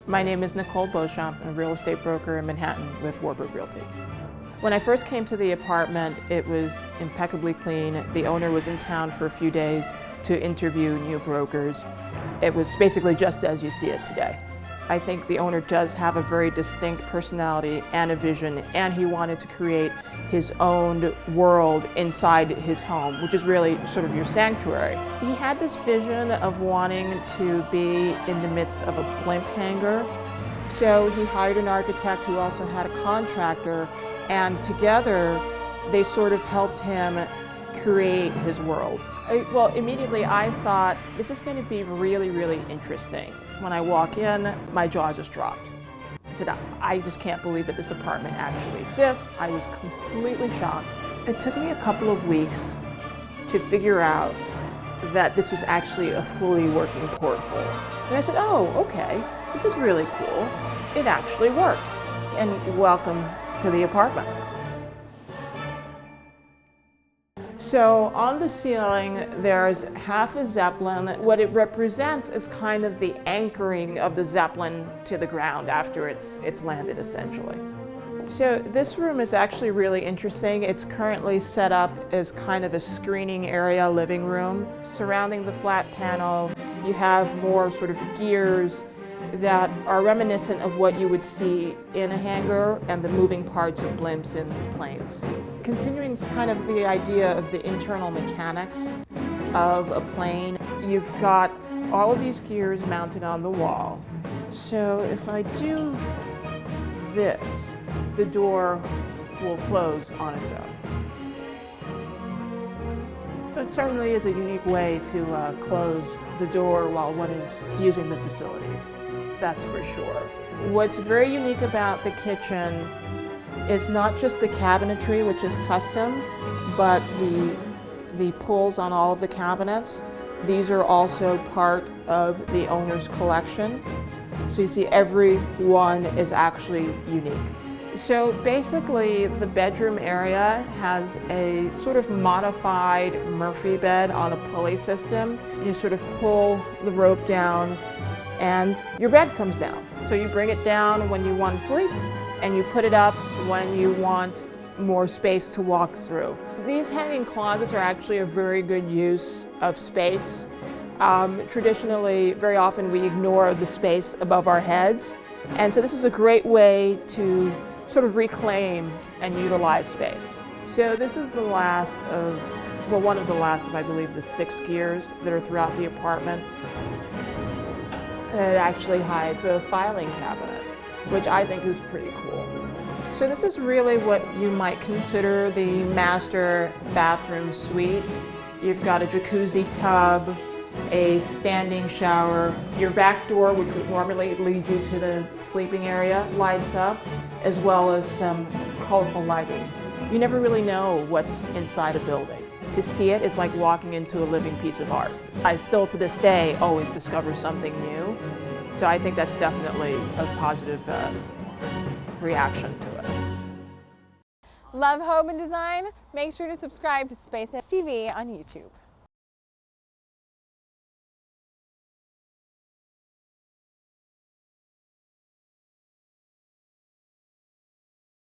My name is Nicole Beauchamp. I'm a real estate broker in Manhattan with Warburg Realty. When I first came to the apartment, it was impeccably clean. The owner was in town for a few days to interview new brokers. It was basically just as you see it today. I think the owner does have a very distinct personality and a vision, and he wanted to create his own world inside his home, which is really sort of your sanctuary. He had this vision of wanting to be in the midst of a blimp hangar. So he hired an architect who also had a contractor, and together they sort of helped him create his world. Well, immediately I thought, this is going to be really, really interesting. When I walk in, my jaw just dropped. I said, I just can't believe that this apartment actually exists. I was completely shocked. It took me a couple of weeks to figure out that this was actually a fully working porthole. And I said, oh, okay, this is really cool. It actually works. And welcome to the apartment. So on the ceiling, there's half a zeppelin. What it represents is kind of the anchoring of the zeppelin to the ground after it's landed, essentially. So this room is actually really interesting. It's currently set up as kind of a screening area, living room. Surrounding the flat panel, you have more sort of gears that are reminiscent of what you would see in a hangar and the moving parts of blimps and planes. Continuing kind of the idea of the internal mechanics of a plane, you've got all of these gears mounted on the wall. So if I do this, the door will close on its own. So it certainly is a unique way to close the door while one is using the facilities. That's for sure. What's very unique about the kitchen is not just the cabinetry, which is custom, but the pulls on all of the cabinets. These are also part of the owner's collection. So you see every one is actually unique. So basically the bedroom area has a sort of modified Murphy bed on a pulley system. You sort of pull the rope down and your bed comes down. So you bring it down when you want to sleep and you put it up when you want more space to walk through. These hanging closets are actually a very good use of space. Traditionally, very often we ignore the space above our heads. And so this is a great way to sort of reclaim and utilize space. So this is the last of, well, one of the last of, I believe, the 6 gears that are throughout the apartment. It actually hides a filing cabinet, which I think is pretty cool. So this is really what you might consider the master bathroom suite. You've got a jacuzzi tub, a standing shower. Your back door, which would normally lead you to the sleeping area, lights up, as well as some colorful lighting. You never really know what's inside a building. To see it is like walking into a living piece of art. I still, to this day, always discover something new. So I think that's definitely a positive reaction to it. Love home and design? Make sure to subscribe to SPACEStv on YouTube.